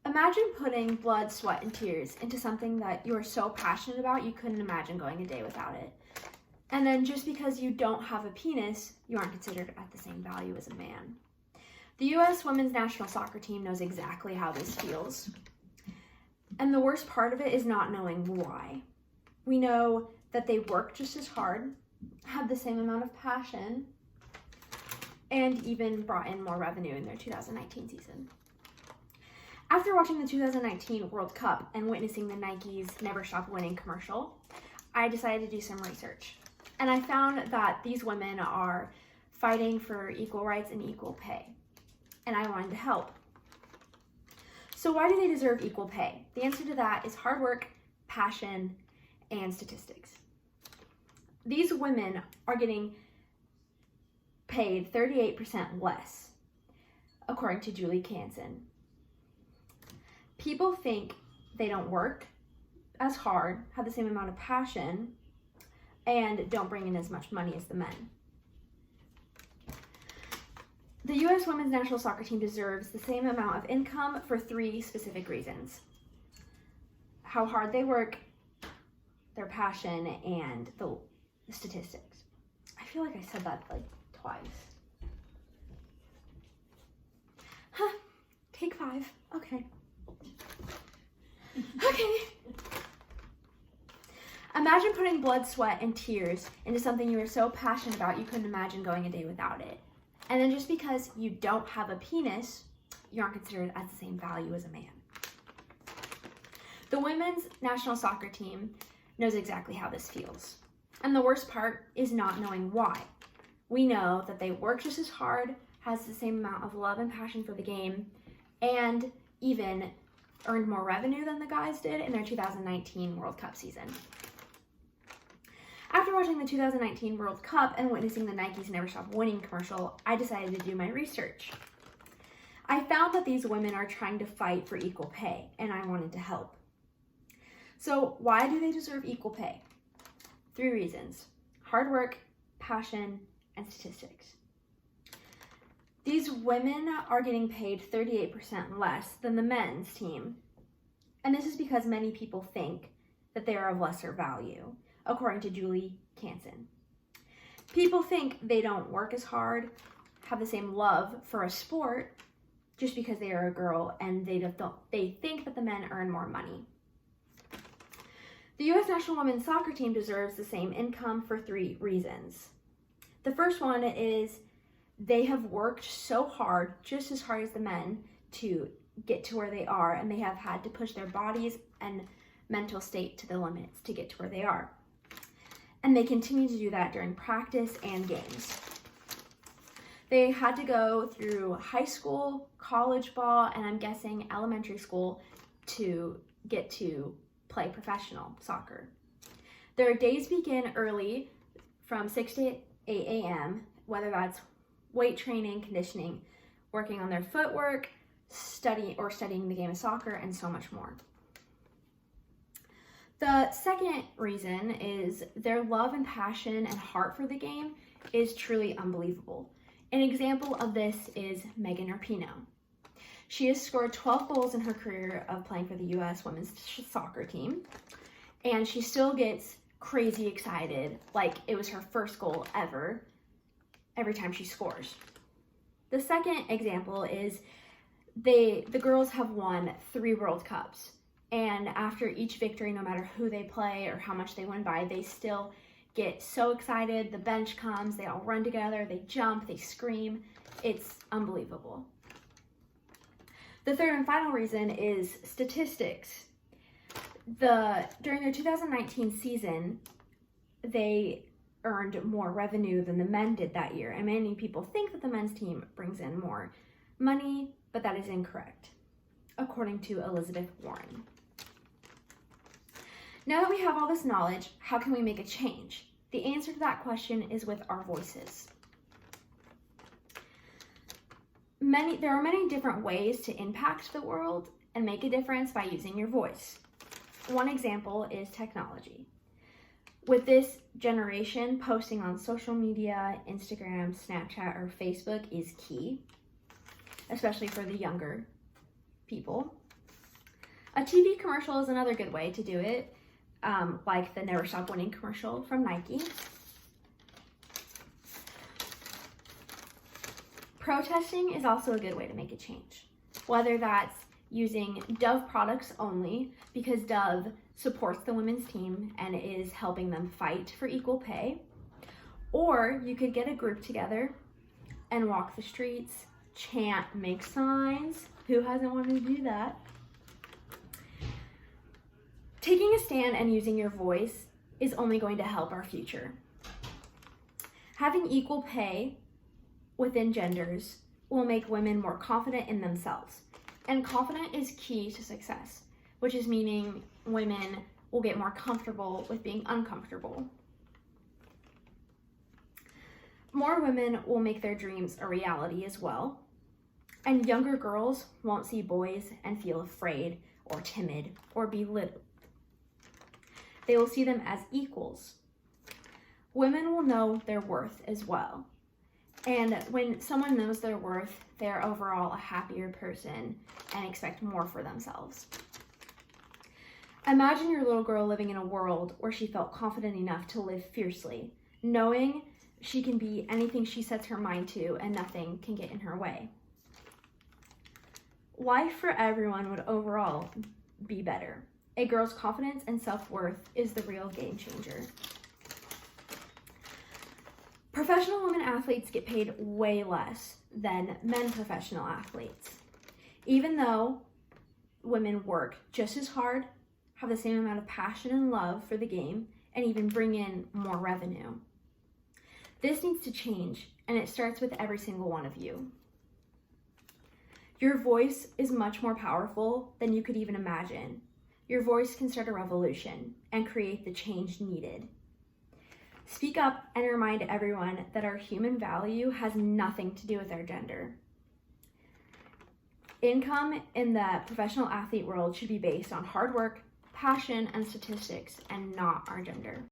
Imagine putting blood, sweat, and tears into something that you are so passionate about you couldn't imagine going a day without it. And then just because you don't have a penis, you aren't considered at the same value as a man. The U.S. women's national soccer team knows exactly how this feels. And the worst part of it is not knowing why. We know that they work just as hard, have the same amount of passion, and even brought in more revenue in their 2019 season. After watching the 2019 World Cup and witnessing the Nike's Never Stop Winning commercial, I decided to do some research. And I found that these women are fighting for equal rights and equal pay. And I wanted to help. So why do they deserve equal pay? The answer to that is hard work, passion, and statistics. These women are getting paid 38% less, according to Julie Canson. People think they don't work as hard, have the same amount of passion, and don't bring in as much money as the men. The U.S. women's national soccer team deserves the same amount of income for 3 specific reasons: how hard they work, their passion, and the statistics. I feel like I said that like twice. Take 5. Okay. Okay. Imagine putting blood, sweat, and tears into something you were so passionate about you couldn't imagine going a day without it. And then just because you don't have a penis, you aren't considered at the same value as a man. The women's national soccer team knows exactly how this feels. And the worst part is not knowing why. We know that they work just as hard, has the same amount of love and passion for the game, and even earned more revenue than the guys did in their 2019 World Cup season. After watching the 2019 World Cup and witnessing the Nike's Never Stop Winning commercial, I decided to do my research. I found that these women are trying to fight for equal pay, and I wanted to help. So why do they deserve equal pay? 3 reasons: hard work, passion, and statistics. These women are getting paid 38% less than the men's team. And this is because many people think that they are of lesser value, according to Julie Canson. People think they don't work as hard, have the same love for a sport just because they are a girl, and they think that the men earn more money. The U.S. national women's soccer team deserves the same income for 3 reasons. The first one is they have worked so hard, just as hard as the men, to get to where they are, and they have had to push their bodies and mental state to the limits to get to where they are. And they continue to do that during practice and games. They had to go through high school, college ball, and I'm guessing elementary school to get to play professional soccer. Their days begin early from 6 to 8 a.m., whether that's weight training, conditioning, working on their footwork, studying the game of soccer, and so much more. The second reason is their love and passion and heart for the game is truly unbelievable. An example of this is Megan Rapinoe. She has scored 12 goals in her career of playing for the U.S. women's soccer team, and she still gets crazy excited like it was her first goal ever every time she scores. The second example is the girls have won 3 World Cups, and after each victory, no matter who they play or how much they win by, they still get so excited. The bench comes, they all run together, they jump, they scream. It's unbelievable. The third and final reason is statistics. During their 2019 season, they earned more revenue than the men did that year, and many people think that the men's team brings in more money, but that is incorrect, according to Elizabeth Warren. Now that we have all this knowledge, how can we make a change? The answer to that question is with our voices. There are many different ways to impact the world and make a difference by using your voice. One example is technology. With this generation, posting on social media, Instagram, Snapchat, or Facebook is key, especially for the younger people. A TV commercial is another good way to do it, like the Never Stop Winning commercial from Nike. Protesting is also a good way to make a change, whether that's using Dove products only because Dove supports the women's team and is helping them fight for equal pay, or you could get a group together and walk the streets, chant, make signs. Who hasn't wanted to do that? Taking a stand and using your voice is only going to help our future. Having equal pay within genders will make women more confident in themselves. And confident is key to success, which is meaning women will get more comfortable with being uncomfortable. More women will make their dreams a reality as well. And younger girls won't see boys and feel afraid or timid or belittled. They will see them as equals. Women will know their worth as well. And when someone knows their worth, they're overall a happier person and expect more for themselves. Imagine your little girl living in a world where she felt confident enough to live fiercely, knowing she can be anything she sets her mind to and nothing can get in her way. Life for everyone would overall be better. A girl's confidence and self-worth is the real game changer. Professional women athletes get paid way less than men professional athletes. Even though women work just as hard, have the same amount of passion and love for the game, and even bring in more revenue. This needs to change, and it starts with every single one of you. Your voice is much more powerful than you could even imagine. Your voice can start a revolution and create the change needed. Speak up and remind everyone that our human value has nothing to do with our gender. Income in the professional athlete world should be based on hard work, passion, and statistics, and not our gender.